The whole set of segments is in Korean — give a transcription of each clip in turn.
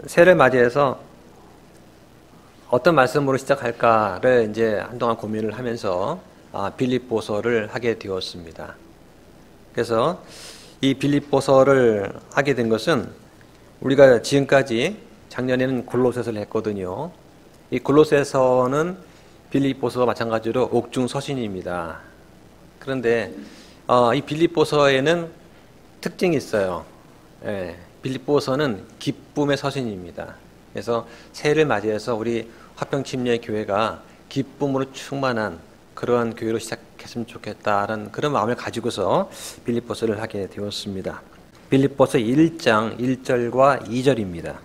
새해를 맞이해서 어떤 말씀으로 시작할까를 이제 한동안 고민을 하면서 빌립보서를 하게 되었습니다. 그래서 이 빌립보서를 하게 된 것은 우리가 지금까지 작년에는 골로새서를 했거든요. 이 골로새서는 빌립보서와 마찬가지로 옥중서신입니다. 그런데 이 빌립보서에는 특징이 있어요. 빌립보서는 기쁨의 서신입니다. 그래서 새해를 맞이해서 우리 화평침례교회가 기쁨으로 충만한 그러한 교회로 시작했으면 좋겠다는 그런 마음을 가지고서 빌립보서를 하게 되었습니다. 빌립보서 1장 1절과 2절입니다.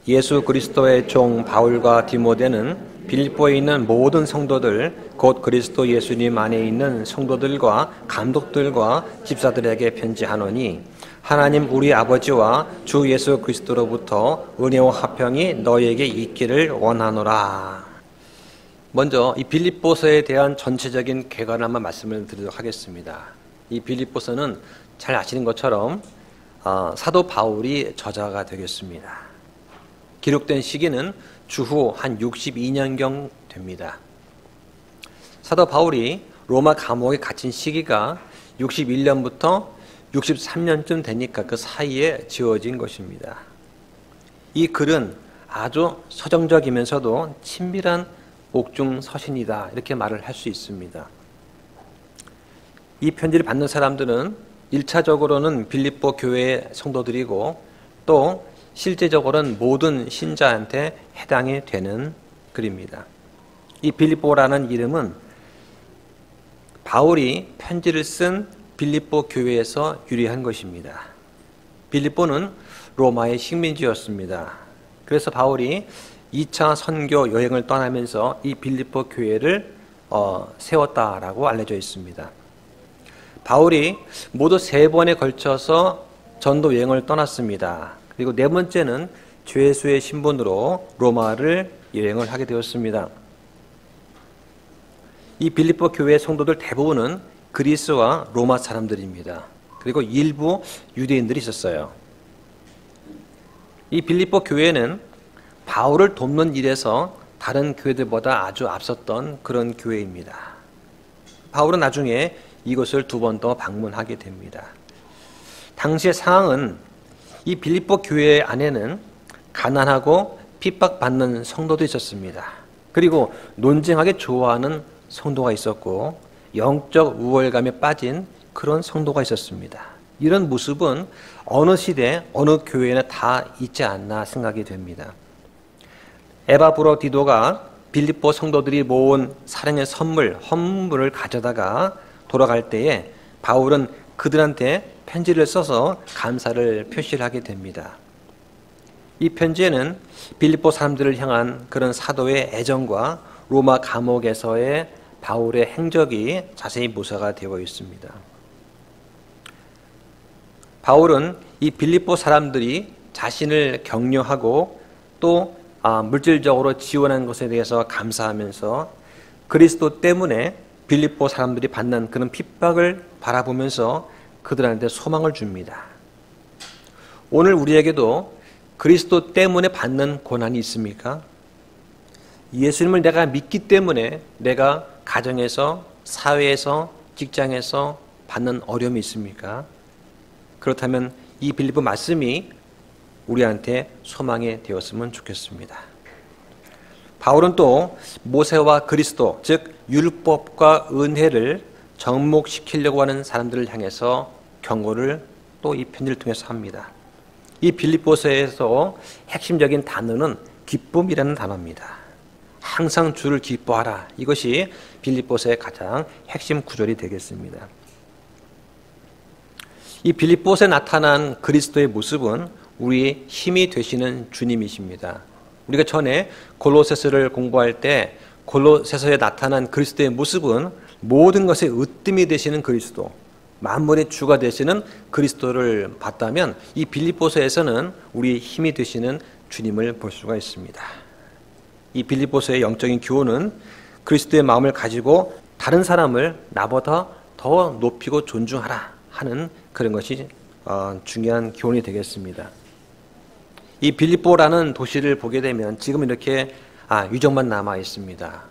예수 그리스도의 종 바울과 디모데는 빌립보에 있는 모든 성도들 곧 그리스도 예수님 안에 있는 성도들과 감독들과 집사들에게 편지하노니 하나님 우리 아버지와 주 예수 그리스도로부터 은혜와 화평이 너희에게 있기를 원하노라. 먼저 이 빌립보서에 대한 전체적인 궤관을 한번 말씀을 드리도록 하겠습니다. 이 빌립보서는 잘 아시는 것처럼 사도 바울이 저자가 되겠습니다. 기록된 시기는 주후 한 62년경 됩니다. 사도 바울이 로마 감옥에 갇힌 시기가 61년부터 63년쯤 되니까 그 사이에 지어진 것입니다. 이 글은 아주 서정적이면서도 친밀한 옥중 서신이다 이렇게 말을 할 수 있습니다. 이 편지를 받는 사람들은 1차적으로는 빌립보 교회의 성도들이고 또 실제적으로는 모든 신자한테 해당이 되는 글입니다. 이 빌립보라는 이름은 바울이 편지를 쓴 빌립보 교회에서 유래한 것입니다. 빌립보는 로마의 식민지였습니다. 그래서 바울이 2차 선교 여행을 떠나면서 이 빌립보 교회를 세웠다라고 알려져 있습니다. 바울이 모두 3번에 걸쳐서 전도 여행을 떠났습니다. 그리고 4번째는 죄수의 신분으로 로마를 여행을 하게 되었습니다. 이 빌립보 교회 성도들 대부분은 그리스와 로마 사람들입니다. 그리고 일부 유대인들이 있었어요. 이 빌립보 교회는 바울을 돕는 일에서 다른 교회들보다 아주 앞섰던 그런 교회입니다. 바울은 나중에 이곳을 2번 더 방문하게 됩니다. 당시의 상황은 이 빌립보 교회 안에는 가난하고 핍박받는 성도도 있었습니다. 그리고 논쟁하게 좋아하는 성도가 있었고 영적 우월감에 빠진 그런 성도가 있었습니다. 이런 모습은 어느 시대, 어느 교회나 다 있지 않나 생각이 됩니다. 에바브로디도가 빌립보 성도들이 모은 사랑의 선물, 헌물을 가져다가 돌아갈 때에 바울은 그들한테 편지를 써서 감사를 표시를 하게 됩니다. 이 편지에는 빌립보 사람들을 향한 그런 사도의 애정과 로마 감옥에서의 바울의 행적이 자세히 묘사가 되어 있습니다. 바울은 이 빌립보 사람들이 자신을 격려하고 또 물질적으로 지원한 것에 대해서 감사하면서 그리스도 때문에 빌립보 사람들이 받는 그런 핍박을 바라보면서 그들한테 소망을 줍니다. 오늘 우리에게도 그리스도 때문에 받는 고난이 있습니까? 예수님을 내가 믿기 때문에 내가 가정에서, 사회에서, 직장에서 받는 어려움이 있습니까? 그렇다면 이 빌립보 말씀이 우리한테 소망이 되었으면 좋겠습니다. 바울은 또 모세와 그리스도, 즉 율법과 은혜를 접목시키려고 하는 사람들을 향해서 경고를 또 이 편지를 통해서 합니다. 이 빌립보서에서 핵심적인 단어는 기쁨이라는 단어입니다. 항상 주를 기뻐하라. 이것이 빌립보서의 가장 핵심 구절이 되겠습니다. 이 빌립보서에 나타난 그리스도의 모습은 우리의 힘이 되시는 주님이십니다. 우리가 전에 골로새서를 공부할 때 골로새서에 나타난 그리스도의 모습은 모든 것의 으뜸이 되시는 그리스도, 만물의 주가 되시는 그리스도를 봤다면 이 빌립보서에서는 우리의 힘이 되시는 주님을 볼 수가 있습니다. 이 빌립보서의 영적인 교훈은 그리스도의 마음을 가지고 다른 사람을 나보다 더 높이고 존중하라 하는 그런 것이 중요한 교훈이 되겠습니다. 이 빌립보라는 도시를 보게 되면 지금 이렇게 유적만 남아 있습니다.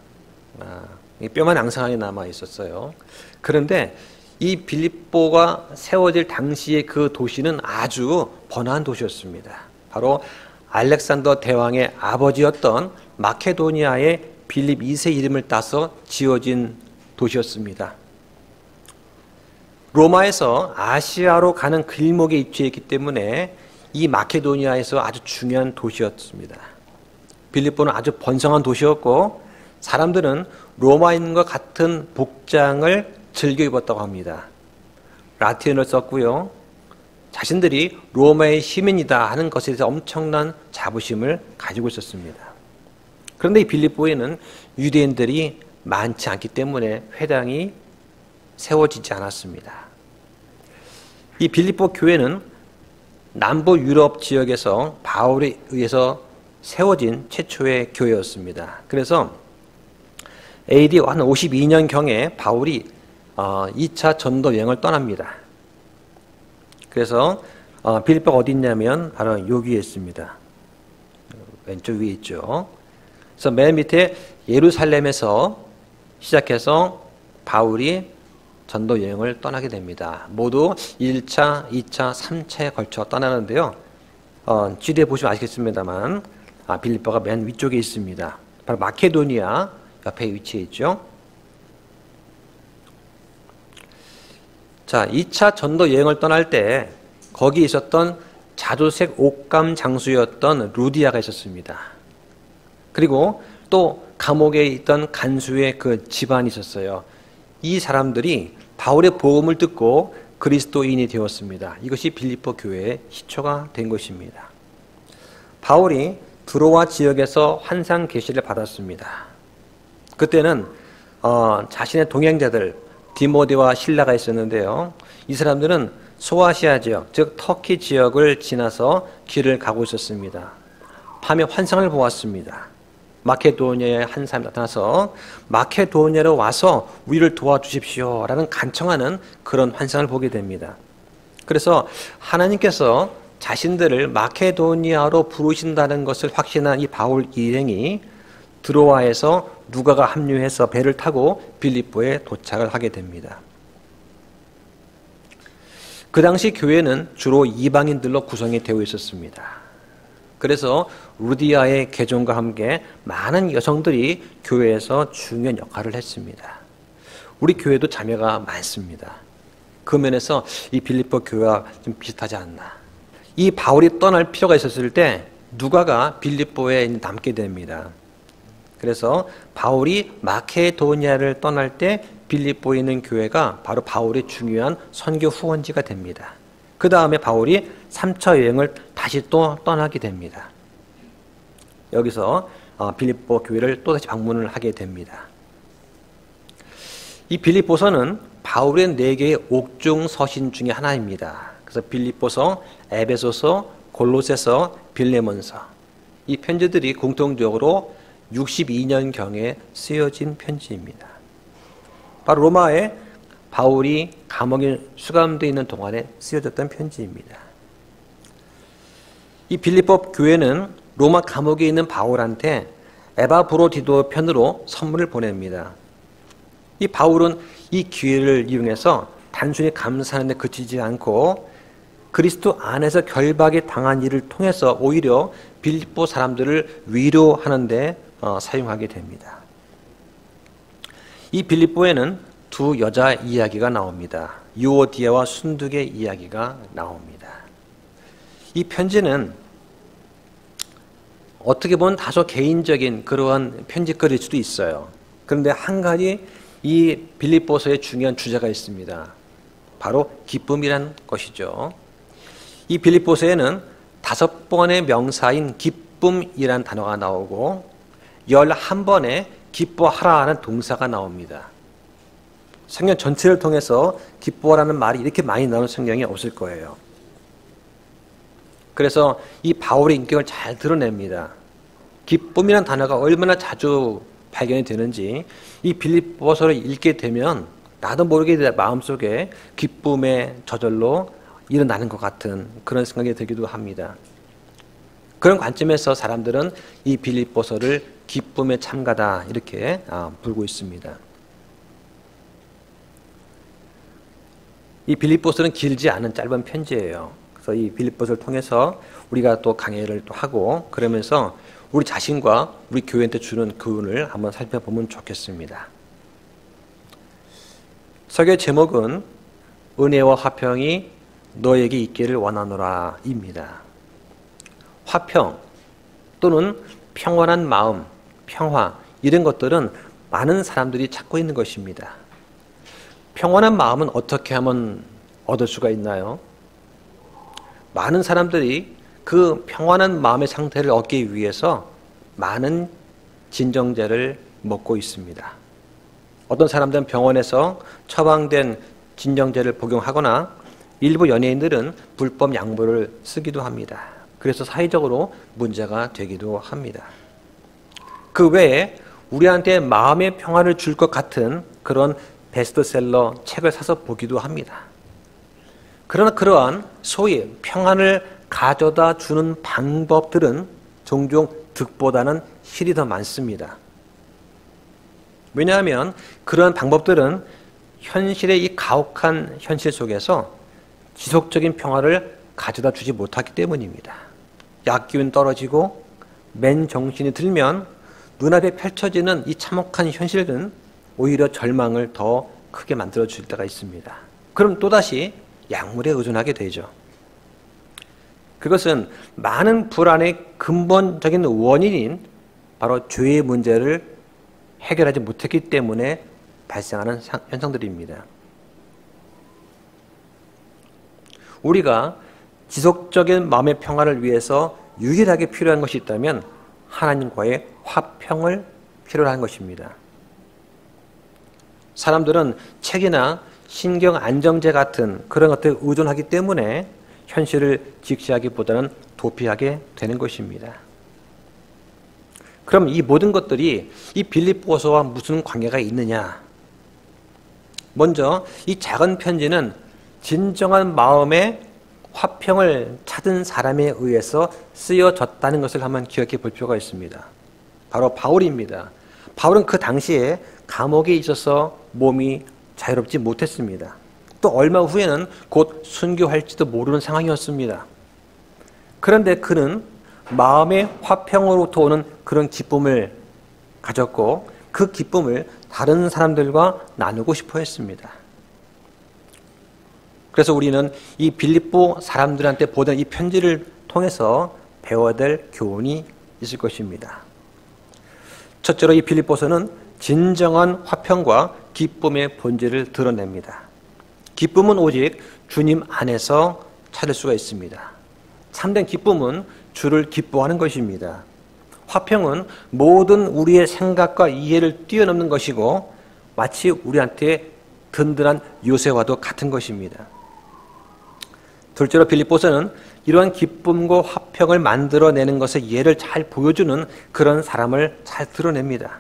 이 뼈만 앙상하게 남아 있었어요. 그런데 이 빌립보가 세워질 당시의 그 도시는 아주 번화한 도시였습니다. 바로 알렉산더 대왕의 아버지였던 마케도니아의 빌립 2세 이름을 따서 지어진 도시였습니다. 로마에서 아시아로 가는 길목에 위치했기 때문에 이 마케도니아에서 아주 중요한 도시였습니다. 빌립보는 아주 번성한 도시였고 사람들은 로마인과 같은 복장을 즐겨 입었다고 합니다. 라틴어를 썼고요. 자신들이 로마의 시민이다 하는 것에 대해서 엄청난 자부심을 가지고 있었습니다. 그런데 이 빌립보에는 유대인들이 많지 않기 때문에 회당이 세워지지 않았습니다. 이 빌립보 교회는 남부 유럽 지역에서 바울에 의해서 세워진 최초의 교회였습니다. 그래서 AD 한 52년경에 바울이 2차 전도 여행을 떠납니다. 그래서 빌립보가 어디 있냐면 바로 여기에 있습니다. 왼쪽 위에 있죠. 그래서 맨 밑에 예루살렘에서 시작해서 바울이 전도 여행을 떠나게 됩니다. 모두 1차, 2차, 3차에 걸쳐 떠나는데요. 지도에 보시면 아시겠습니다만 빌립보가 맨 위쪽에 있습니다. 바로 마케도니아 옆에 위치해 있죠. 자, 2차 전도 여행을 떠날 때 거기 있었던 자주색 옥감 장수였던 루디아가 있었습니다. 그리고 또 감옥에 있던 간수의 그 집안이 있었어요. 이 사람들이 바울의 복음을 듣고 그리스도인이 되었습니다. 이것이 빌립보 교회의 시초가 된 것입니다. 바울이 드로아 지역에서 환상 계시를 받았습니다. 그때는 자신의 동행자들 디모데와 실라가 있었는데요. 이 사람들은 소아시아 지역, 즉 터키 지역을 지나서 길을 가고 있었습니다. 밤에 환상을 보았습니다. 마케도니아의 한 사람이 나타나서 마케도니아로 와서 우리를 도와주십시오 라는 간청하는 그런 환상을 보게 됩니다. 그래서 하나님께서 자신들을 마케도니아로 부르신다는 것을 확신한 이 바울 일행이 드로아에서 누가가 합류해서 배를 타고 빌립보에 도착을 하게 됩니다. 그 당시 교회는 주로 이방인들로 구성이 되어 있었습니다. 그래서 루디아의 개종과 함께 많은 여성들이 교회에서 중요한 역할을 했습니다. 우리 교회도 자매가 많습니다. 그 면에서 이 빌립보 교회와 좀 비슷하지 않나. 이 바울이 떠날 필요가 있었을 때 누가가 빌립보에 남게 됩니다. 그래서 바울이 마케도니아를 떠날 때 빌립보에 있는 교회가 바로 바울의 중요한 선교 후원지가 됩니다. 그 다음에 바울이 3차 여행을 다시 또 떠나게 됩니다. 여기서 빌립보 교회를 또다시 방문을 하게 됩니다. 이 빌립보서는 바울의 4개의 옥중 서신 중에 하나입니다. 그래서 빌립보서, 에베소서, 골로새서, 빌레몬서. 이 편지들이 공통적으로 62년경에 쓰여진 편지입니다. 바로 로마에 바울이 감옥에 수감되어 있는 동안에 쓰여졌던 편지입니다. 이 빌립보 교회는 로마 감옥에 있는 바울한테 에바브로디도 편으로 선물을 보냅니다. 이 바울은 이 기회를 이용해서 단순히 감사하는 데 그치지 않고 그리스도 안에서 결박에 당한 일을 통해서 오히려 빌립보 사람들을 위로하는 데 사용하게 됩니다. 이 빌립보에는 두 여자 이야기가 나옵니다. 유오디아와 순두의 이야기가 나옵니다. 이 편지는 어떻게 보면 다소 개인적인 그러한 편지거리일 수도 있어요. 그런데 한 가지 이 빌립보서의 중요한 주제가 있습니다. 바로 기쁨이란 것이죠. 이 빌립보서에는 5번의 명사인 기쁨이란 단어가 나오고 11번의 기뻐하라는 동사가 나옵니다. 성경 전체를 통해서 기뻐하라는 말이 이렇게 많이 나오는 성경이 없을 거예요. 그래서 이 바울의 인격을 잘 드러냅니다. 기쁨이라는 단어가 얼마나 자주 발견이 되는지 이 빌립보서를 읽게 되면 나도 모르게 마음속에 기쁨의 저절로 일어나는 것 같은 그런 생각이 들기도 합니다. 그런 관점에서 사람들은 이 빌립보서를 기쁨의 참가다 이렇게 부르고 있습니다. 이 빌립보서는 길지 않은 짧은 편지예요. 그래서 이 빌립보서를 통해서 우리가 또 강해를 또 하고 그러면서 우리 자신과 우리 교회한테 주는 교훈을 한번 살펴보면 좋겠습니다. 설교의 제목은 은혜와 화평이 너에게 있기를 원하노라 입니다. 화평 또는 평안한 마음, 평화 이런 것들은 많은 사람들이 찾고 있는 것입니다. 평안한 마음은 어떻게 하면 얻을 수가 있나요? 많은 사람들이 그 평안한 마음의 상태를 얻기 위해서 많은 진정제를 먹고 있습니다. 어떤 사람들은 병원에서 처방된 진정제를 복용하거나 일부 연예인들은 불법 약물을 쓰기도 합니다. 그래서 사회적으로 문제가 되기도 합니다. 그 외에 우리한테 마음의 평안을 줄 것 같은 그런 베스트셀러 책을 사서 보기도 합니다. 그러나 그러한 소위 평안을 가져다 주는 방법들은 종종 득보다는 실이 더 많습니다. 왜냐하면 그러한 방법들은 현실의 이 가혹한 현실 속에서 지속적인 평화를 가져다 주지 못하기 때문입니다. 약기운 떨어지고 맨정신이 들면 눈앞에 펼쳐지는 이 참혹한 현실은 오히려 절망을 더 크게 만들어줄 때가 있습니다. 그럼 또다시 약물에 의존하게 되죠. 그것은 많은 불안의 근본적인 원인인 바로 죄의 문제를 해결하지 못했기 때문에 발생하는 현상들입니다. 우리가 지속적인 마음의 평화를 위해서 유일하게 필요한 것이 있다면 하나님과의 화평을 필요로 한 것입니다. 사람들은 책이나 신경 안정제 같은 그런 것들에 의존하기 때문에 현실을 직시하기보다는 도피하게 되는 것입니다. 그럼 이 모든 것들이 이 빌립보서와 무슨 관계가 있느냐? 먼저 이 작은 편지는 진정한 마음의 화평을 찾은 사람에 의해서 쓰여졌다는 것을 한번 기억해 볼 필요가 있습니다. 바로 바울입니다. 바울은 그 당시에 감옥에 있어서 몸이 자유롭지 못했습니다. 또 얼마 후에는 곧 순교할지도 모르는 상황이었습니다. 그런데 그는 마음의 화평으로부터 오는 그런 기쁨을 가졌고 그 기쁨을 다른 사람들과 나누고 싶어 했습니다. 그래서 우리는 이 빌립보 사람들한테 보낸 이 편지를 통해서 배워야 될 교훈이 있을 것입니다. 첫째로 이 빌립보서는 진정한 화평과 기쁨의 본질을 드러냅니다. 기쁨은 오직 주님 안에서 찾을 수가 있습니다. 참된 기쁨은 주를 기뻐하는 것입니다. 화평은 모든 우리의 생각과 이해를 뛰어넘는 것이고 마치 우리한테 든든한 요새와도 같은 것입니다. 둘째로 빌립보서는 이러한 기쁨과 화평을 만들어내는 것의 예를 잘 보여주는 그런 사람을 잘 드러냅니다.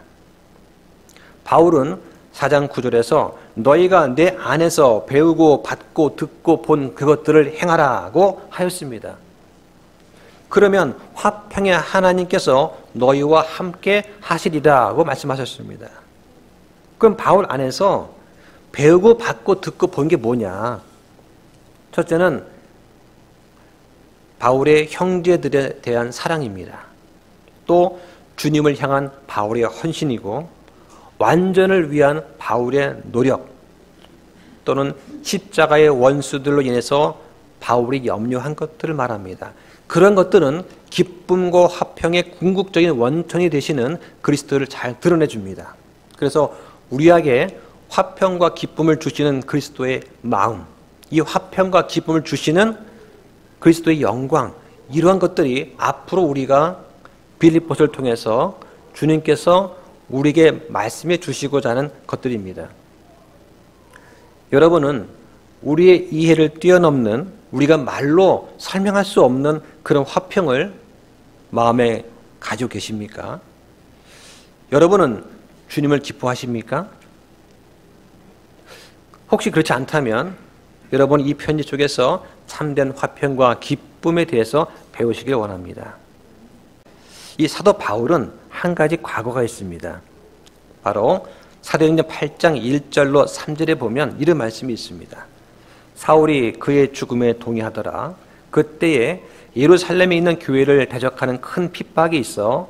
바울은 4장 9절에서 너희가 내 안에서 배우고 받고 듣고 본 그것들을 행하라고 하였습니다. 그러면 화평의 하나님께서 너희와 함께 하시리라고 말씀하셨습니다. 그럼 바울 안에서 배우고 받고 듣고 본 게 뭐냐? 첫째는 바울의 형제들에 대한 사랑입니다. 또 주님을 향한 바울의 헌신이고 완전을 위한 바울의 노력 또는 십자가의 원수들로 인해서 바울이 염려한 것들을 말합니다. 그런 것들은 기쁨과 화평의 궁극적인 원천이 되시는 그리스도를 잘 드러내줍니다. 그래서 우리에게 화평과 기쁨을 주시는 그리스도의 마음, 이 화평과 기쁨을 주시는 그리스도의 영광, 이러한 것들이 앞으로 우리가 빌립보서를 통해서 주님께서 우리에게 말씀해 주시고자 하는 것들입니다. 여러분은 우리의 이해를 뛰어넘는 우리가 말로 설명할 수 없는 그런 화평을 마음에 가지고 계십니까? 여러분은 주님을 기뻐하십니까? 혹시 그렇지 않다면 여러분 이 편지 속에서 참된 화평과 기쁨에 대해서 배우시길 원합니다. 이 사도 바울은 한 가지 과거가 있습니다. 바로 사도행전 8장 1절로 3절에 보면 이런 말씀이 있습니다. 사울이 그의 죽음에 동의하더라. 그때에 예루살렘에 있는 교회를 대적하는 큰 핍박이 있어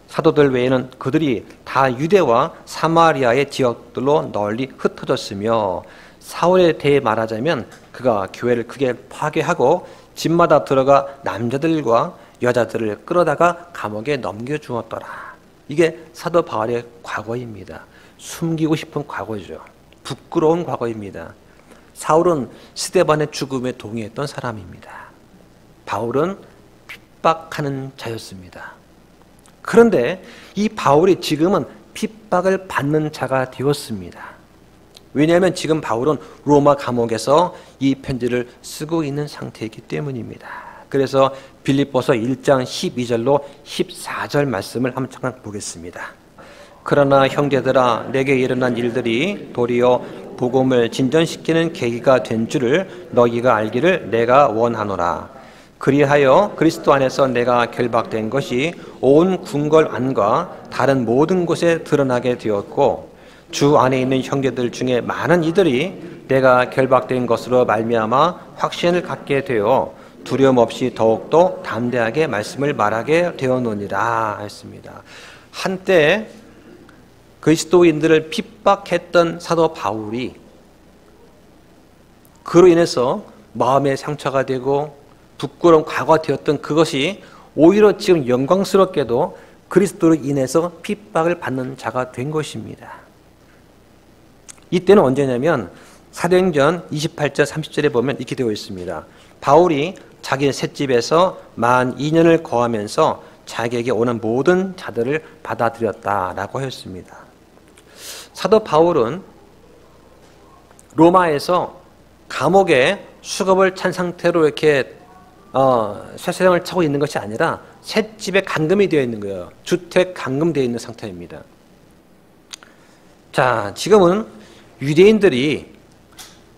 사도들 외에는 그들이 다 유대와 사마리아의 지역들로 널리 흩어졌으며, 사울에 대해 말하자면 그가 교회를 크게 파괴하고 집마다 들어가 남자들과 여자들을 끌어다가 감옥에 넘겨주었더라. 이게 사도 바울의 과거입니다. 숨기고 싶은 과거죠. 부끄러운 과거입니다. 사울은 스데반의 죽음에 동의했던 사람입니다. 바울은 핍박하는 자였습니다. 그런데 이 바울이 지금은 핍박을 받는 자가 되었습니다. 왜냐하면 지금 바울은 로마 감옥에서 이 편지를 쓰고 있는 상태이기 때문입니다. 그래서 빌립보서 1장 12절로 14절 말씀을 한번 잠깐 보겠습니다. 그러나 형제들아, 내게 일어난 일들이 도리어 복음을 진전시키는 계기가 된 줄을 너희가 알기를 내가 원하노라. 그리하여 그리스도 안에서 내가 결박된 것이 온 궁궐 안과 다른 모든 곳에 드러나게 되었고, 주 안에 있는 형제들 중에 많은 이들이 내가 결박된 것으로 말미암아 확신을 갖게 되어 두려움 없이 더욱더 담대하게 말씀을 말하게 되었노니라 했습니다. 한때 그리스도인들을 핍박했던 사도 바울이 그로 인해서 마음에 상처가 되고 부끄러운 과거가 되었던 그것이 오히려 지금 영광스럽게도 그리스도로 인해서 핍박을 받는 자가 된 것입니다. 이때는 언제냐면 사도행전 28절 30절에 보면 이렇게 되어 있습니다. 바울이 자기 셋집에서 만 2년을 거하면서 자기에게 오는 모든 자들을 받아들였다라고 하였습니다. 사도 바울은 로마에서 감옥에 수갑을 찬 상태로 이렇게 쇠사장을 차고 있는 것이 아니라 셋집에 감금이 되어 있는 거예요. 주택 감금되어 있는 상태입니다. 자, 지금은 유대인들이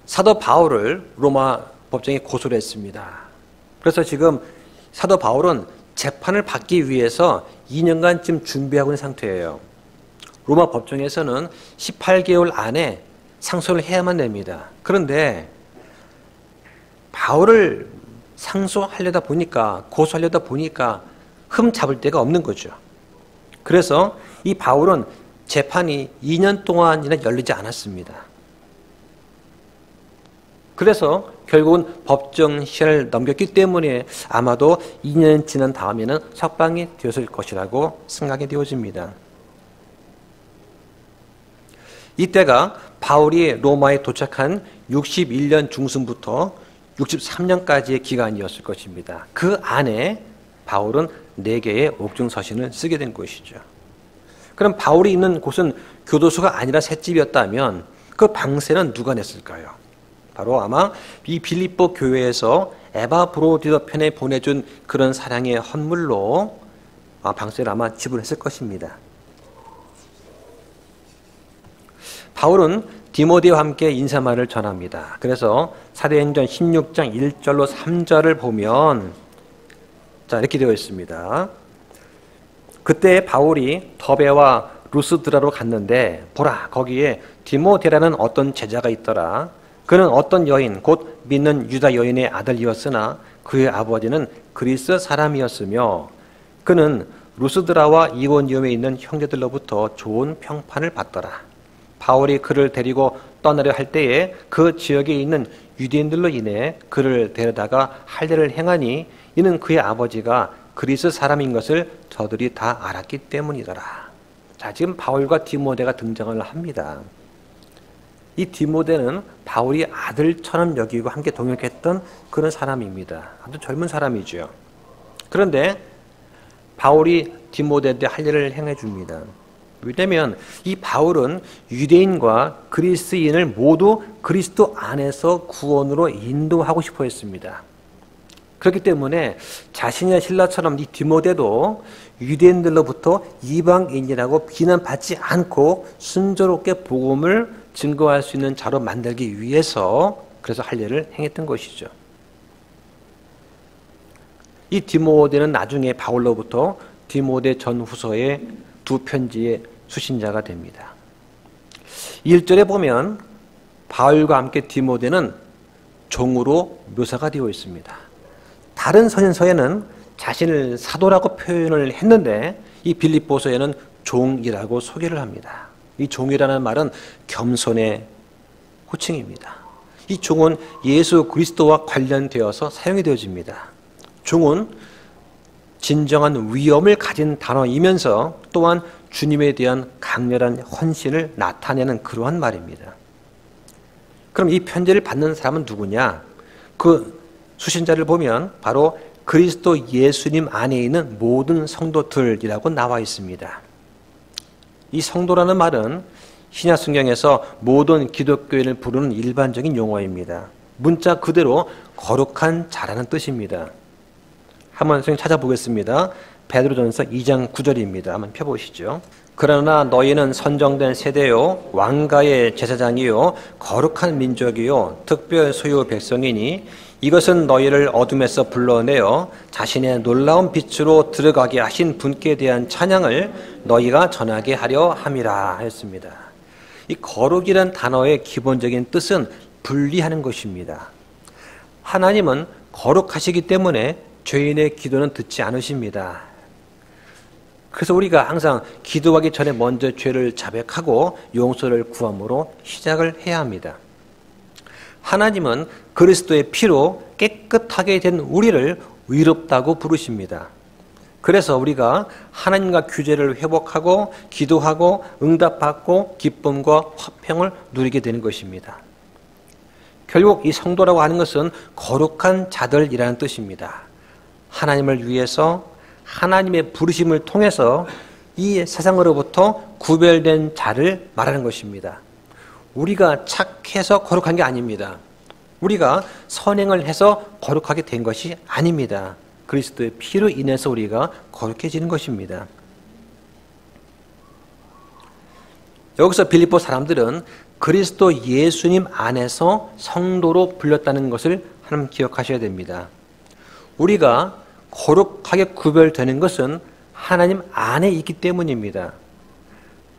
사도 바울을 로마 법정에 고소를 했습니다. 그래서 지금 사도 바울은 재판을 받기 위해서 2년간 지금 준비하고 있는 상태예요. 로마 법정에서는 18개월 안에 상소를 해야만 됩니다. 그런데 바울을 상소하려다 보니까, 고소하려다 보니까 흠 잡을 데가 없는 거죠. 그래서 이 바울은 재판이 2년 동안이나 열리지 않았습니다. 그래서 결국은 법정 시한을 넘겼기 때문에 아마도 2년 지난 다음에는 석방이 되었을 것이라고 생각이 되어집니다. 이때가 바울이 로마에 도착한 61년 중순부터 63년까지의 기간이었을 것입니다. 그 안에 바울은 4개의 옥중서신을 쓰게 된 것이죠. 그럼 바울이 있는 곳은 교도소가 아니라 셋집이었다면 그 방세는 누가 냈을까요? 바로 아마 이 빌립보 교회에서 에바브로디도 편에 보내준 그런 사랑의 헌물로 방세를 아마 지불했을 것입니다. 바울은 디모데와 함께 인사말을 전합니다. 그래서 사도행전 16장 1절로 3절을 보면 자, 이렇게 되어 있습니다. 그때 바울이 더베와 루스드라로 갔는데 보라, 거기에 디모데라는 어떤 제자가 있더라. 그는 어떤 여인 곧 믿는 유다 여인의 아들이었으나 그의 아버지는 그리스 사람이었으며 그는 루스드라와 이고니움에 있는 형제들로부터 좋은 평판을 받더라. 바울이 그를 데리고 떠나려 할 때에 그 지역에 있는 유대인들로 인해 그를 데려다가 할례를 행하니 이는 그의 아버지가 그리스 사람인 것을 저들이 다 알았기 때문이더라. 자, 지금 바울과 디모데가 등장을 합니다. 이 디모데는 바울이 아들처럼 여기고 함께 동역했던 그런 사람입니다. 아주 젊은 사람이죠. 그런데 바울이 디모데한테 할례를 행해 줍니다. 왜냐하면 이 바울은 유대인과 그리스인을 모두 그리스도 안에서 구원으로 인도하고 싶어 했습니다. 그렇기 때문에 자신의 신라처럼 이 디모데도 유대인들로부터 이방인이라고 비난받지 않고 순조롭게 복음을 증거할 수 있는 자로 만들기 위해서 그래서 할례를 행했던 것이죠. 이 디모데는 나중에 바울로부터 디모데 전후서의 두 편지의 수신자가 됩니다. 1절에 보면 바울과 함께 디모데는 종으로 묘사가 되어 있습니다. 다른 서신서에는 자신을 사도라고 표현을 했는데 이 빌립보서에는 종이라고 소개를 합니다. 이 종이라는 말은 겸손의 호칭입니다. 이 종은 예수 그리스도와 관련되어서 사용이 되어집니다. 종은 진정한 위엄을 가진 단어이면서 또한 주님에 대한 강렬한 헌신을 나타내는 그러한 말입니다. 그럼 이 편지를 받는 사람은 누구냐? 그 수신자를 보면 바로 그리스도 예수님 안에 있는 모든 성도들이라고 나와 있습니다. 이 성도라는 말은 신약 성경에서 모든 기독교인을 부르는 일반적인 용어입니다. 문자 그대로 거룩한 자라는 뜻입니다. 한번 선생님 찾아보겠습니다. 베드로전서 2장 9절입니다. 한번 펴보시죠. 그러나 너희는 선정된 세대요 왕가의 제사장이요 거룩한 민족이요 특별 소유 백성이니 이것은 너희를 어둠에서 불러내어 자신의 놀라운 빛으로 들어가게 하신 분께 대한 찬양을 너희가 전하게 하려 함이라 했습니다. 이 거룩이란 단어의 기본적인 뜻은 분리하는 것입니다. 하나님은 거룩하시기 때문에 죄인의 기도는 듣지 않으십니다. 그래서 우리가 항상 기도하기 전에 먼저 죄를 자백하고 용서를 구함으로 시작을 해야 합니다. 하나님은 그리스도의 피로 깨끗하게 된 우리를 의롭다고 부르십니다. 그래서 우리가 하나님과 규제를 회복하고 기도하고 응답받고 기쁨과 화평을 누리게 되는 것입니다. 결국 이 성도라고 하는 것은 거룩한 자들이라는 뜻입니다. 하나님을 위해서 하나님의 부르심을 통해서 이 세상으로부터 구별된 자를 말하는 것입니다. 우리가 착해서 거룩한 게 아닙니다. 우리가 선행을 해서 거룩하게 된 것이 아닙니다. 그리스도의 피로 인해서 우리가 거룩해지는 것입니다. 여기서 빌립보 사람들은 그리스도 예수님 안에서 성도로 불렸다는 것을 하나님 기억하셔야 됩니다. 우리가 거룩하게 구별되는 것은 하나님 안에 있기 때문입니다.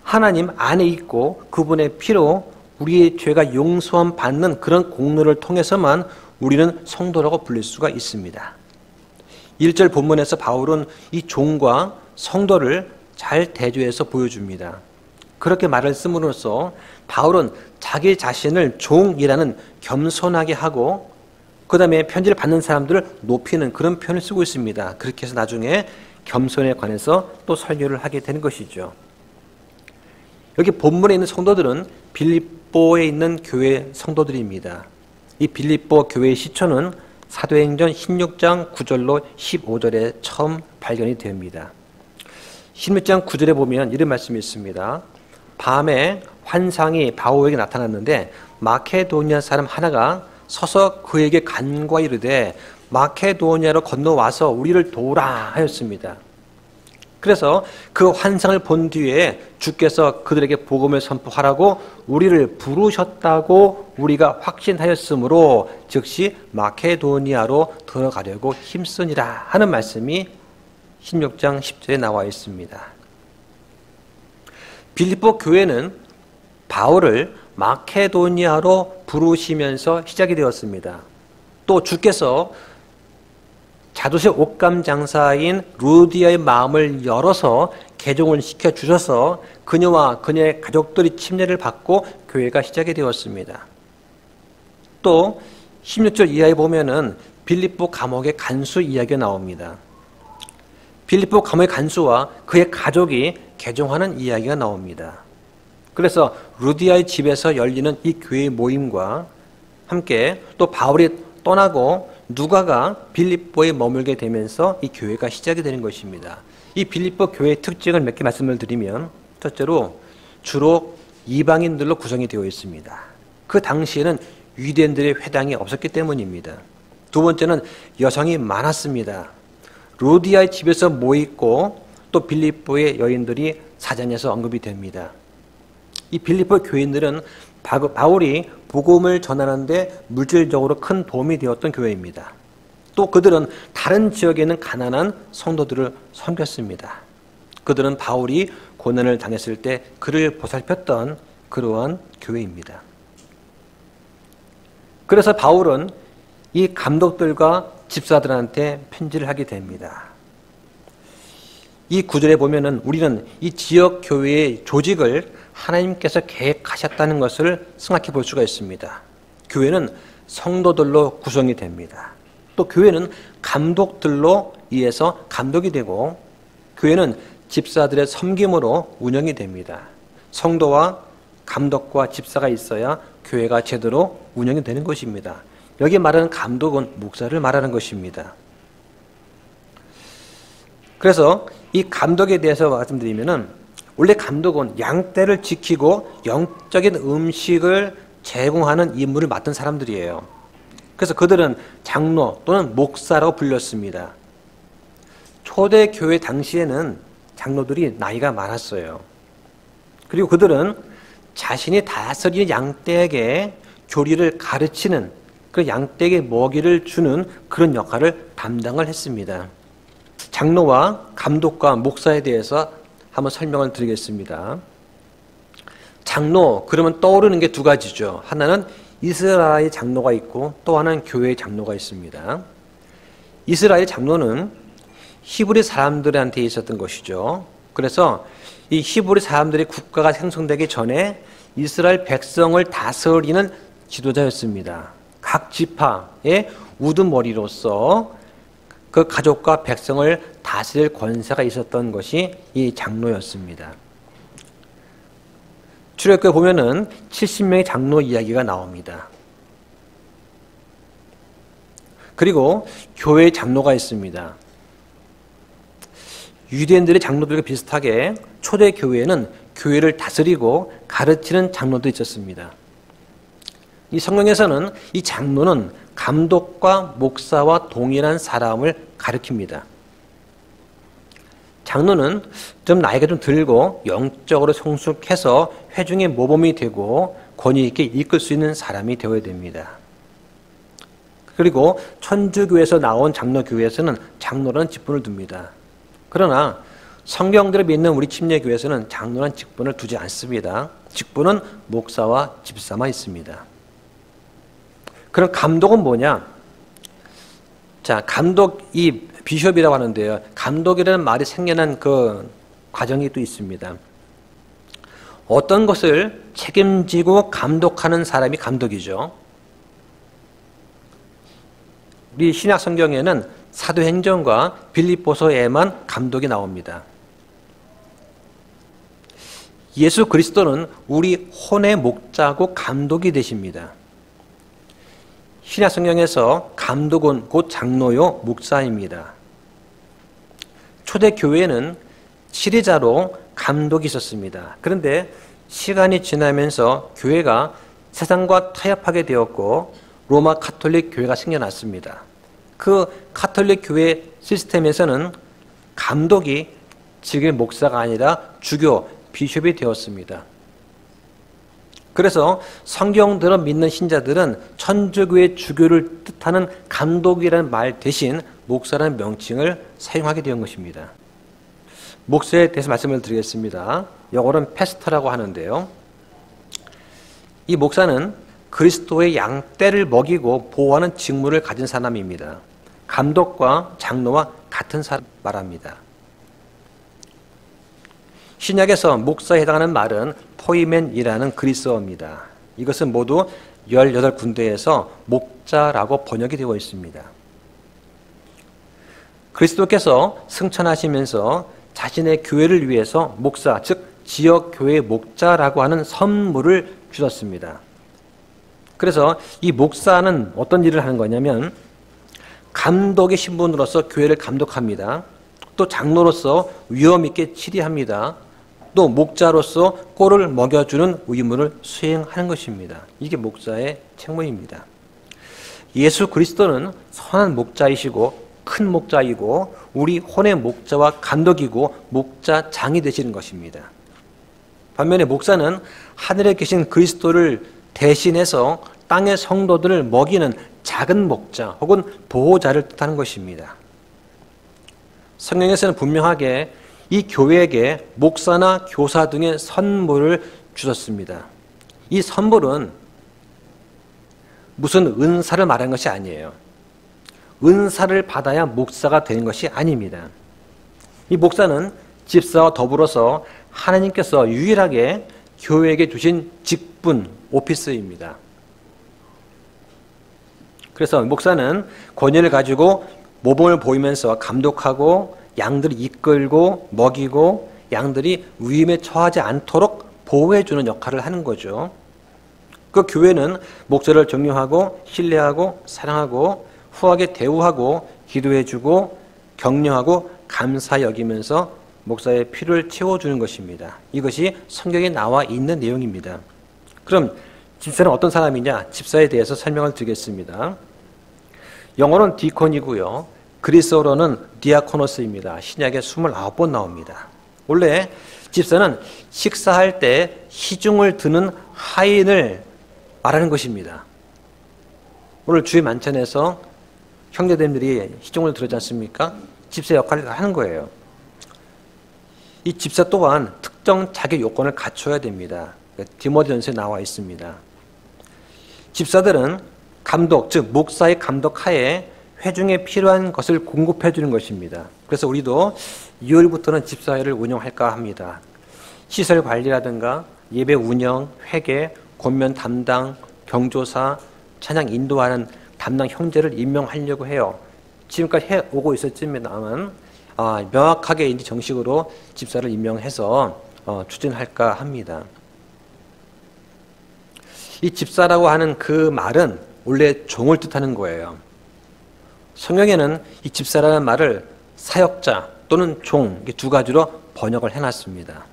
하나님 안에 있고 그분의 피로 우리의 죄가 용서함 받는 그런 공로를 통해서만 우리는 성도라고 불릴 수가 있습니다. 1절 본문에서 바울은 이 종과 성도를 잘 대조해서 보여줍니다. 그렇게 말을 씀으로써 바울은 자기 자신을 종이라는 겸손하게 하고 그 다음에 편지를 받는 사람들을 높이는 그런 표현을 쓰고 있습니다. 그렇게 해서 나중에 겸손에 관해서 또 설교를 하게 되는 것이죠. 여기 본문에 있는 성도들은 빌립보에 있는 교회 성도들입니다. 이 빌립보 교회의 시초는 사도행전 16장 9절로 15절에 처음 발견이 됩니다. 16장 9절에 보면 이런 말씀이 있습니다. 밤에 환상이 바울에게 나타났는데 마케도니아 사람 하나가 서서 그에게 간과 이르되 마케도니아로 건너와서 우리를 도우라 하였습니다. 그래서 그 환상을 본 뒤에 주께서 그들에게 복음을 선포하라고 우리를 부르셨다고 우리가 확신하였으므로 즉시 마케도니아로 들어가려고 힘쓰니라 하는 말씀이 16장 10절에 나와 있습니다. 빌립보 교회는 바울을 마케도니아로 부르시면서 시작이 되었습니다. 또 주께서 자두새 옷감 장사인 루디아의 마음을 열어서 개종을 시켜주셔서 그녀와 그녀의 가족들이 침례를 받고 교회가 시작이 되었습니다. 또 16절 이하에 보면은 빌립보 감옥의 간수 이야기가 나옵니다. 빌립보 감옥의 간수와 그의 가족이 개종하는 이야기가 나옵니다. 그래서 루디아의 집에서 열리는 이 교회 모임과 함께 또 바울이 떠나고 누가가 빌립보에 머물게 되면서 이 교회가 시작이 되는 것입니다. 이 빌립보 교회의 특징을 몇 개 말씀을 드리면 첫째로 주로 이방인들로 구성이 되어 있습니다. 그 당시에는 유대인들의 회당이 없었기 때문입니다. 두 번째는 여성이 많았습니다. 루디아의 집에서 모이고 또 빌립보의 여인들이 사전에서 언급이 됩니다. 이 빌립보 교인들은 바울이 복음을 전하는데 물질적으로 큰 도움이 되었던 교회입니다. 또 그들은 다른 지역에 있는 가난한 성도들을 섬겼습니다. 그들은 바울이 고난을 당했을 때 그를 보살폈던 그러한 교회입니다. 그래서 바울은 이 감독들과 집사들한테 편지를 하게 됩니다. 이 구절에 보면은 우리는 이 지역 교회의 조직을 하나님께서 계획하셨다는 것을 생각해 볼 수가 있습니다. 교회는 성도들로 구성이 됩니다. 또 교회는 감독들로 의해서 감독이 되고, 교회는 집사들의 섬김으로 운영이 됩니다. 성도와 감독과 집사가 있어야 교회가 제대로 운영이 되는 것입니다. 여기 말하는 감독은 목사를 말하는 것입니다. 그래서 이 감독에 대해서 말씀드리면은, 원래 감독은 양떼를 지키고 영적인 음식을 제공하는 임무를 맡은 사람들이에요. 그래서 그들은 장로 또는 목사라고 불렸습니다. 초대교회 당시에는 장로들이 나이가 많았어요. 그리고 그들은 자신이 다스리는 양떼에게 교리를 가르치는, 그 양떼에게 먹이를 주는 그런 역할을 담당을 했습니다. 장로와 감독과 목사에 대해서 한번 설명을 드리겠습니다. 장로, 그러면 떠오르는 게 두 가지죠. 하나는 이스라엘 장로가 있고 또 하나는 교회의 장로가 있습니다. 이스라엘 장로는 히브리 사람들한테 있었던 것이죠. 그래서 이 히브리 사람들의 국가가 생성되기 전에 이스라엘 백성을 다스리는 지도자였습니다. 각 지파의 우두머리로서 그 가족과 백성을 다스릴 권세가 있었던 것이 이 장로였습니다. 출애굽기에 보면은 70명의 장로 이야기가 나옵니다. 그리고 교회의 장로가 있습니다. 유대인들의 장로들과 비슷하게 초대 교회에는 교회를 다스리고 가르치는 장로도 있었습니다. 이 성경에서는 이 장로는 감독과 목사와 동일한 사람을 가리킵니다. 장로는 좀 나이가 좀 들고 영적으로 성숙해서 회중의 모범이 되고 권위 있게 이끌 수 있는 사람이 되어야 됩니다. 그리고 천주교에서 나온 장로교회에서는 장로라는 직분을 둡니다. 그러나 성경대로 믿는 우리 침례교회에서는 장로라는 직분을 두지 않습니다. 직분은 목사와 집사만 있습니다. 그럼 감독은 뭐냐? 자, 감독이 비숍이라고 하는데요. 감독이라는 말이 생겨난 그 과정이 또 있습니다. 어떤 것을 책임지고 감독하는 사람이 감독이죠. 우리 신약 성경에는 사도행전과 빌립보서에만 감독이 나옵니다. 예수 그리스도는 우리 혼의 목자고 감독이 되십니다. 신약 성경에서 감독은 곧 장로요 목사입니다. 초대 교회에는 지리자로 감독이 있었습니다. 그런데 시간이 지나면서 교회가 세상과 타협하게 되었고 로마 카톨릭 교회가 생겨났습니다. 그 카톨릭 교회 시스템에서는 감독이 지금 목사가 아니라 주교, 비숍이 되었습니다. 그래서 성경대로 믿는 신자들은 천주교의 주교를 뜻하는 감독이라는 말 대신 목사라는 명칭을 사용하게 된 것입니다. 목사에 대해서 말씀을 드리겠습니다. 영어로는 패스터라고 하는데요. 이 목사는 그리스도의 양떼를 먹이고 보호하는 직무를 가진 사람입니다. 감독과 장로와 같은 사람 말합니다. 신약에서 목사에 해당하는 말은 포이멘이라는 그리스어입니다. 이것은 모두 18군데에서 목자라고 번역이 되어 있습니다. 그리스도께서 승천하시면서 자신의 교회를 위해서 목사, 즉 지역교회 목자라고 하는 선물을 주셨습니다. 그래서 이 목사는 어떤 일을 하는 거냐면 감독의 신분으로서 교회를 감독합니다. 또 장로로서 위엄 있게 치리합니다. 또 목자로서 꼴을 먹여주는 의무를 수행하는 것입니다. 이게 목사의 책무입니다. 예수 그리스도는 선한 목자이시고 큰 목자이고 우리 혼의 목자와 감독이고 목자장이 되시는 것입니다. 반면에 목사는 하늘에 계신 그리스도를 대신해서 땅의 성도들을 먹이는 작은 목자 혹은 보호자를 뜻하는 것입니다. 성경에서는 분명하게 이 교회에게 목사나 교사 등의 선물을 주셨습니다. 이 선물은 무슨 은사를 말하는 것이 아니에요. 은사를 받아야 목사가 되는 것이 아닙니다. 이 목사는 집사와 더불어서 하나님께서 유일하게 교회에게 주신 직분, 오피스입니다. 그래서 목사는 권위를 가지고 모범을 보이면서 감독하고 양들을 이끌고 먹이고 양들이 위임에 처하지 않도록 보호해주는 역할을 하는 거죠. 그 교회는 목사를 존경하고 신뢰하고 사랑하고 후하게 대우하고 기도해주고 격려하고 감사 여기면서 목사의 필요를 채워주는 것입니다. 이것이 성경에 나와 있는 내용입니다. 그럼 집사는 어떤 사람이냐? 집사에 대해서 설명을 드리겠습니다. 영어로는 디콘이고요. 그리스어로는 디아코노스입니다. 신약에 29번 나옵니다. 원래 집사는 식사할 때 시중을 드는 하인을 말하는 것입니다. 오늘 주의 만찬에서 형제들이 시중을 들었지 않습니까? 집사 역할을 하는 거예요. 이 집사 또한 특정 자격 요건을 갖춰야 됩니다. 디모데전서에 나와 있습니다. 집사들은 감독, 즉 목사의 감독 하에 회중에 필요한 것을 공급해 주는 것입니다. 그래서 우리도 2월부터는 집사회를 운영할까 합니다. 시설 관리라든가 예배 운영, 회계, 권면 담당, 경조사, 찬양 인도하는 담당 형제를 임명하려고 해요. 지금까지 해오고 있었지만 명확하게 이제 정식으로 집사를 임명해서 추진할까 합니다. 이 집사라고 하는 그 말은 원래 종을 뜻하는 거예요. 성경에는 이 집사라는 말을 사역자 또는 종, 두 가지로 번역을 해놨습니다.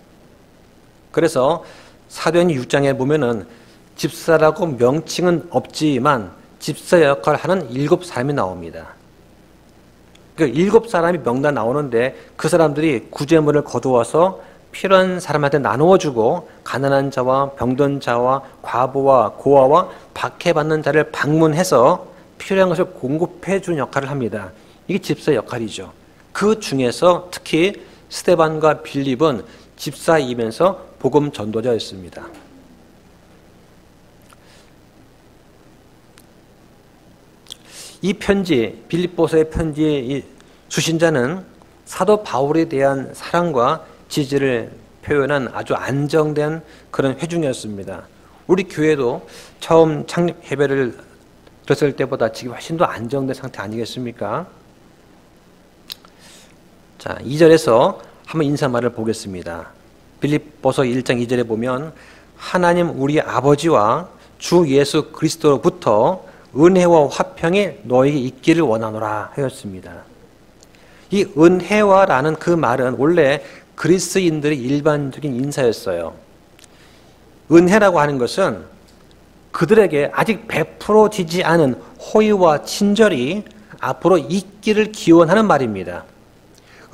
그래서 사도행전 6장에 보면은 집사라고 명칭은 없지만 집사 역할을 하는 7사람이 나옵니다. 그 7사람이 명단 나오는데 그 사람들이 구제물을 거두어서 필요한 사람한테 나누어주고 가난한 자와 병든 자와 과부와 고아와 박해받는 자를 방문해서 필요한 것을 공급해 주는 역할을 합니다. 이게 집사 역할이죠. 그 중에서 특히 스데반과 빌립은 집사이면서 복음 전도자였습니다. 이 편지, 빌립보서의 편지의 수신자는 사도 바울에 대한 사랑과 지지를 표현한 아주 안정된 그런 회중이었습니다. 우리 교회도 처음 창립 예배를 들었을 때보다 지금 훨씬 더 안정된 상태 아니겠습니까? 자, 2절에서 한번 인사말을 보겠습니다. 빌립보서 1장 2절에 보면 하나님 우리 아버지와 주 예수 그리스도로부터 은혜와 화평이 너에게 있기를 원하노라 하였습니다. 이 은혜와라는 그 말은 원래 그리스인들의 일반적인 인사였어요. 은혜라고 하는 것은 그들에게 아직 베풀어지지 않은 호의와 친절이 앞으로 있기를 기원하는 말입니다.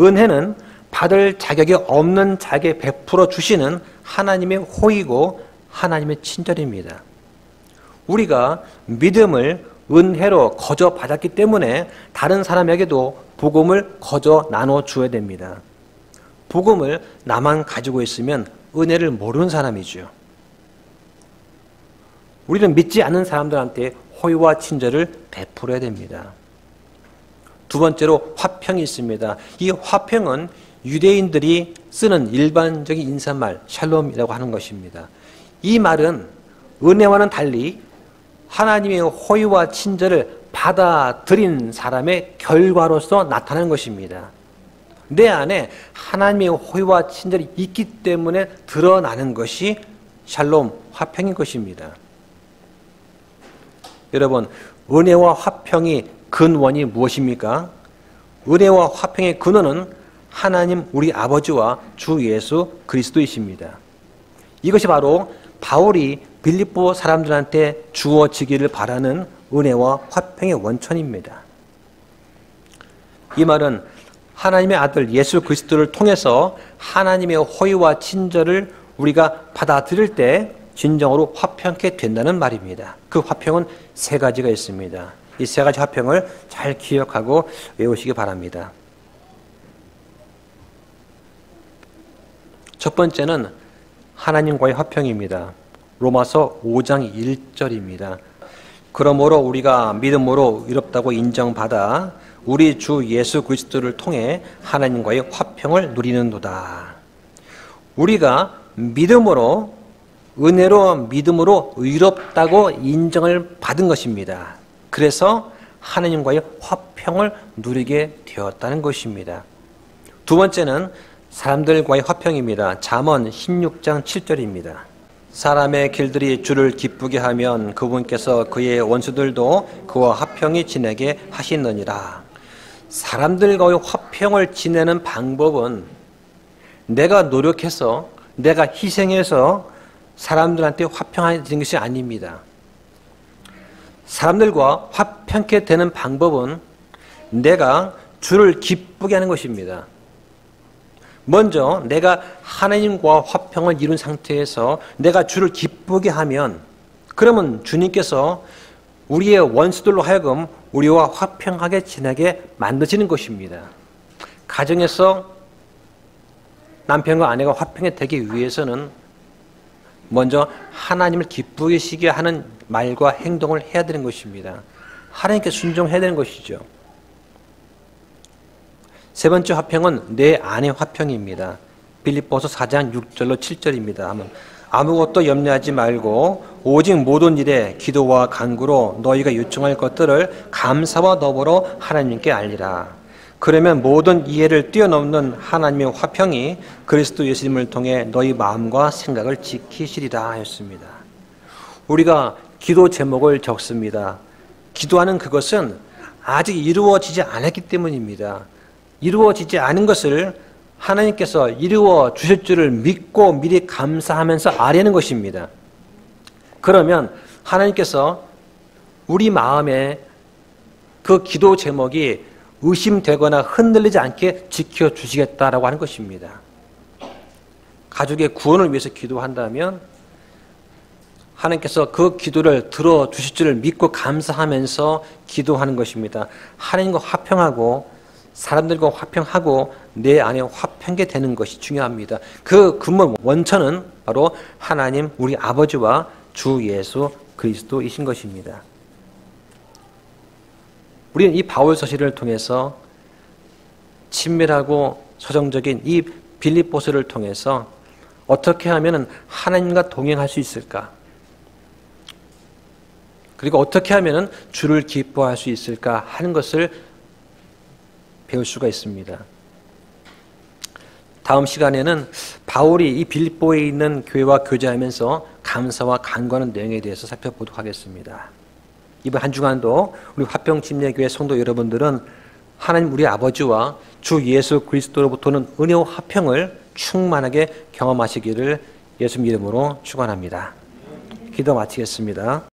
은혜는 받을 자격이 없는 자에게 베풀어 주시는 하나님의 호의고 하나님의 친절입니다. 우리가 믿음을 은혜로 거저 받았기 때문에 다른 사람에게도 복음을 거저 나눠 주어야 됩니다. 복음을 나만 가지고 있으면 은혜를 모르는 사람이죠. 우리는 믿지 않는 사람들한테 호의와 친절을 베풀어야 됩니다. 두 번째로 화평이 있습니다. 이 화평은 유대인들이 쓰는 일반적인 인사말 샬롬이라고 하는 것입니다. 이 말은 은혜와는 달리 하나님의 호의와 친절을 받아들인 사람의 결과로서 나타나는 것입니다. 내 안에 하나님의 호의와 친절이 있기 때문에 드러나는 것이 샬롬, 화평인 것입니다. 여러분, 은혜와 화평이 근원이 무엇입니까? 은혜와 화평의 근원은 하나님 우리 아버지와 주 예수 그리스도이십니다. 이것이 바로 바울이 빌립보 사람들한테 주어지기를 바라는 은혜와 화평의 원천입니다. 이 말은 하나님의 아들 예수 그리스도를 통해서 하나님의 호의와 친절을 우리가 받아들일 때 진정으로 화평케 된다는 말입니다. 그 화평은 세 가지가 있습니다. 이 세 가지 화평을 잘 기억하고 외우시기 바랍니다. 첫 번째는 하나님과의 화평입니다. 로마서 5장 1절입니다. 그러므로 우리가 믿음으로 의롭다고 인정받아 우리 주 예수 그리스도를 통해 하나님과의 화평을 누리는도다. 우리가 믿음으로, 은혜로 믿음으로 의롭다고 인정을 받은 것입니다. 그래서 하나님과의 화평을 누리게 되었다는 것입니다. 두 번째는 사람들과의 화평입니다. 잠언 16장 7절입니다. 사람의 길들이 주를 기쁘게 하면 그분께서 그의 원수들도 그와 화평히 지내게 하시느니라. 사람들과의 화평을 지내는 방법은 내가 노력해서, 내가 희생해서 사람들한테 화평하는 것이 아닙니다. 사람들과 화평케 되는 방법은 내가 주를 기쁘게 하는 것입니다. 먼저 내가 하나님과 화평을 이룬 상태에서 내가 주를 기쁘게 하면, 그러면 주님께서 우리의 원수들로 하여금 우리와 화평하게 지내게 만드시는 것입니다. 가정에서 남편과 아내가 화평이 되기 위해서는 먼저 하나님을 기쁘게 시게 하는 말과 행동을 해야 되는 것입니다. 하나님께 순종해야 되는 것이죠. 세 번째 화평은 내 안의 화평입니다. 빌립보서 4장 6절로 7절입니다. 아무것도 염려하지 말고 오직 모든 일에 기도와 간구로 너희가 요청할 것들을 감사와 더불어 하나님께 알리라. 그러면 모든 이해를 뛰어넘는 하나님의 화평이 그리스도 예수님을 통해 너희 마음과 생각을 지키시리라 하였습니다. 우리가 기도 제목을 적습니다. 기도하는 그것은 아직 이루어지지 않았기 때문입니다. 이루어지지 않은 것을 하나님께서 이루어 주실 줄을 믿고 미리 감사하면서 아뢰는 것입니다. 그러면 하나님께서 우리 마음에 그 기도 제목이 의심되거나 흔들리지 않게 지켜주시겠다라고 하는 것입니다. 가족의 구원을 위해서 기도한다면 하나님께서 그 기도를 들어주실 줄을 믿고 감사하면서 기도하는 것입니다. 하나님과 화평하고 사람들과 화평하고 내 안에 화평게 되는 것이 중요합니다. 그 근본 원천은 바로 하나님 우리 아버지와 주 예수 그리스도이신 것입니다. 우리는 이 바울 서신을 통해서 친밀하고 서정적인 이 빌립보서를 통해서 어떻게 하면 하나님과 동행할 수 있을까? 그리고 어떻게 하면 주를 기뻐할 수 있을까 하는 것을 배울 수가 있습니다. 다음 시간에는 바울이 이 빌립보에 있는 교회와 교제하면서 감사와 간구하는 내용에 대해서 살펴보도록 하겠습니다. 이번 한 주간도 우리 화평침례교회 성도 여러분들은 하나님 우리 아버지와 주 예수 그리스도로부터는 은혜와 화평을 충만하게 경험하시기를 예수님 이름으로 축원합니다. 기도 마치겠습니다.